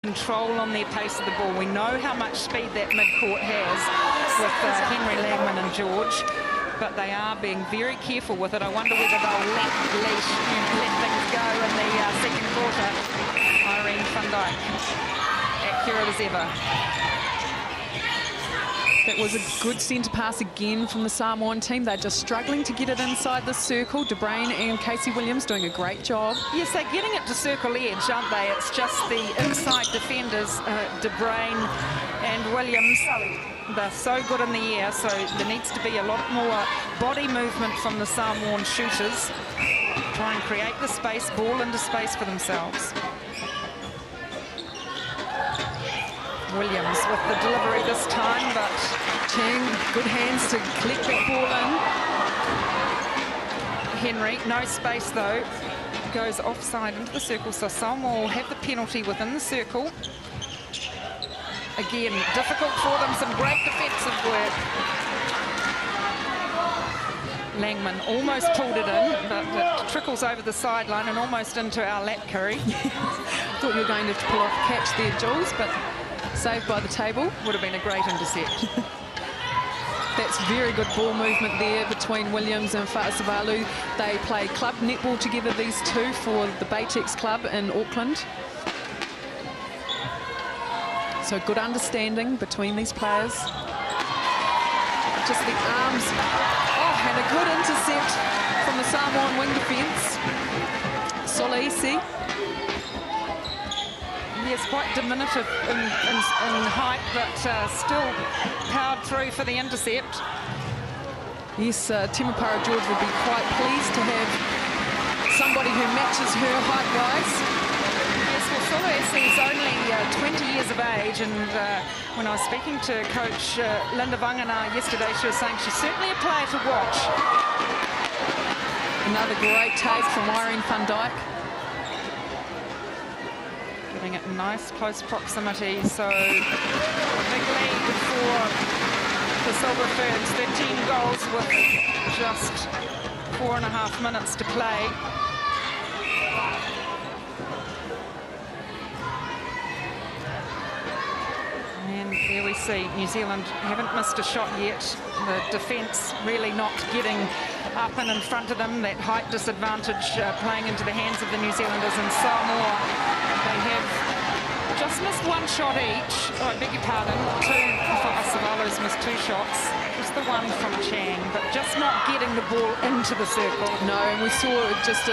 control on their pace of the ball. We know how much speed that midcourt has with Henry, Langman and George, but they are being very careful with it. I wonder whether they'll let things go in the second quarter. Irene van Dijk, accurate as ever. That was a good centre pass again from the Samoan team. They're just struggling to get it inside the circle. De Bruyn and Casey Williams doing a great job. Yes, they're getting it to circle edge, aren't they? It's just the inside defenders, De Bruyn and Williams. They're so good in the air, so there needs to be a lot more body movement from the Samoan shooters. Try and create the space, ball into space for themselves. Williams with the delivery this time, but Chang, good hands to collect that ball in. Henry, no space though, goes offside into the circle, so Samoa will have the penalty within the circle. Again, difficult for them, some great defensive work. Langman almost pulled it in, but it trickles over the sideline and almost into our lap curry. Thought you were going to pull off a catch there, Jules, but saved by the table. Would have been a great intercept. That's very good ball movement there between Williams and Fa'asavalu. They play club netball together, these two, for the Baytex club in Auckland. So good understanding between these players. Just the arms. Oh, and a good intercept from the Samoan wing defence. Solisi. Yes, quite diminutive in height, but still powered through for the intercept. Yes, Timapara George would be quite pleased to have somebody who matches her height-wise. Yes, well, Solisi is only 20 years of age, and when I was speaking to Coach Linda Vangana yesterday, she was saying she's certainly a player to watch. Another great take from Irene van Dijk. Giving it nice close proximity, so a big lead for the Silver Ferns. 13 goals with just 4.5 minutes to play. And there we see New Zealand haven't missed a shot yet. The defence really not getting up and in front of them. That height disadvantage playing into the hands of the New Zealanders. And Samoa, they have just missed one shot each. Oh, I beg your pardon. Fa'asavalu's missed 2 shots. Just the one from Chang, but just not getting the ball into the circle. No, and we saw just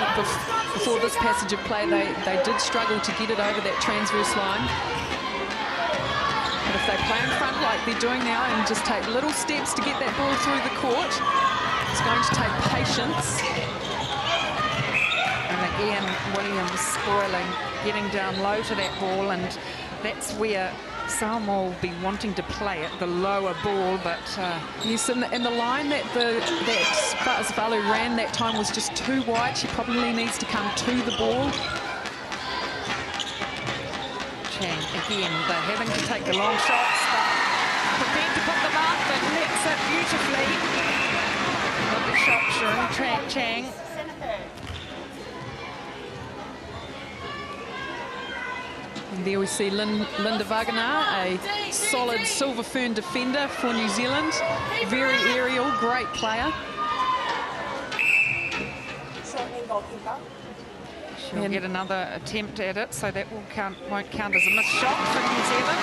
before this passage of play, they did struggle to get it over that transverse line. But if they play in front like they're doing now and just take little steps to get that ball through the court, it's going to take patience. And again, Williams spoiling, getting down low to that ball, and that's where Samoa will be wanting to play it, the lower ball, but... Yes, and the line that Fa'asavalu ran that time was just too wide. She probably needs to come to the ball. Chang, again, they're having to take the long shots, but prepared to put them up, but hits it beautifully. Lovely shot, Sharon Chang. And there we see Linda Wagner, a solid Silver Fern defender for New Zealand. Very aerial, great player. She'll get another attempt at it, so that won't count as a missed shot for New Zealand.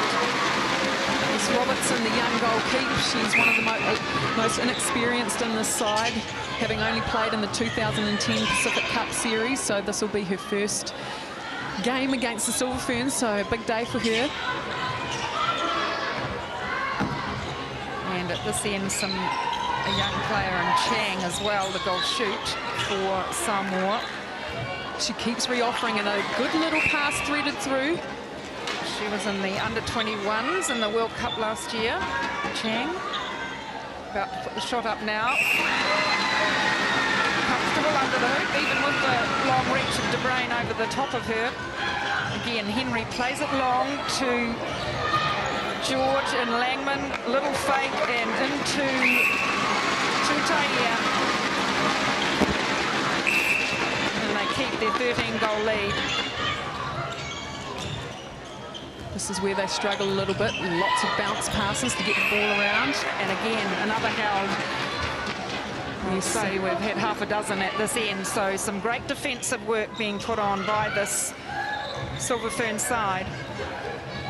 Miss Robertson, the young goalkeeper, she's one of the most inexperienced in this side, having only played in the 2010 Pacific Cup Series, so this will be her first game against the Silver Ferns, so a big day for her. And at this end, a young player in Chang as well, the goal shoot for Samoa. She keeps re-offering and a good little pass threaded through. She was in the under-21s in the World Cup last year. Chang, about to put the shot up now. Comfortable under the hoop, even with the long reach of De Bruyn over the top of her. Again, Henry plays it long to George and Langman. Little fake and into Taia. And they keep their 13-goal lead. This is where they struggle a little bit. Lots of bounce passes to get the ball around. And again, another held. Yes. So we've had half a dozen at this end. So some great defensive work being put on by this Silver Fern side.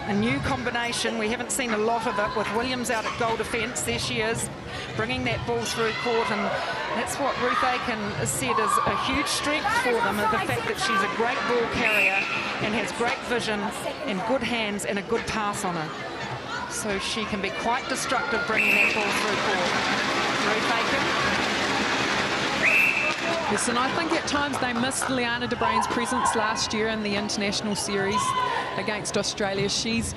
A new combination. We haven't seen a lot of it with Williams out at goal defence. There she is, bringing that ball through court, and that's what Ruth Aiken has said is a huge strength for them, is the fact that she's a great ball carrier and has great vision and good hands and a good pass on her. So she can be quite destructive bringing that ball through court. Ruth Aiken. Yes, and I think at times they missed Liana de Bruyn's presence last year in the international series against Australia. She's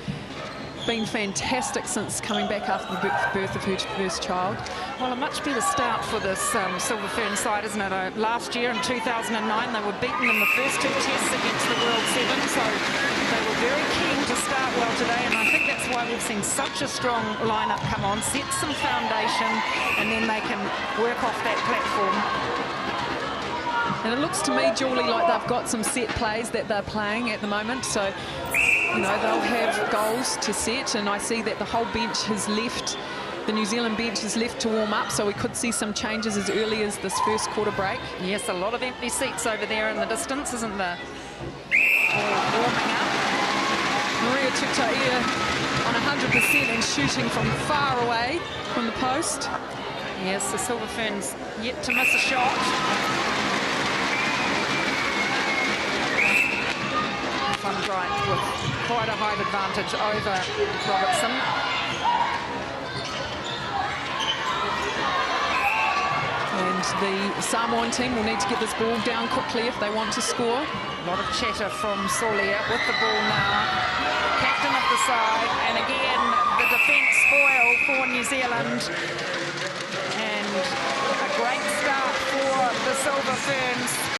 been fantastic since coming back after the birth of her first child. Well, a much better start for this Silver Fern side, isn't it? Last year in 2009, they were beaten in the first two tests against the World Seven, so they were very keen to start well today, and I think that's why we've seen such a strong lineup come on, set some foundation, and then they can work off that platform. And it looks to me, Julie, like they've got some set plays that they're playing at the moment. So, you know, they'll have goals to set. And I see that the whole bench has left, the New Zealand bench has left to warm up. So we could see some changes as early as this first quarter break. Yes, a lot of empty seats over there in the distance, isn't there? All warming up. Maria Tuitaia on 100% and shooting from far away from the post. Yes, the Silver Ferns yet to miss a shot. Right, with quite a height advantage over Robertson. And the Samoan team will need to get this ball down quickly if they want to score. A lot of chatter from Solia with the ball now. Captain of the side, and again the defence spoil for New Zealand. And a great start for the Silver Ferns.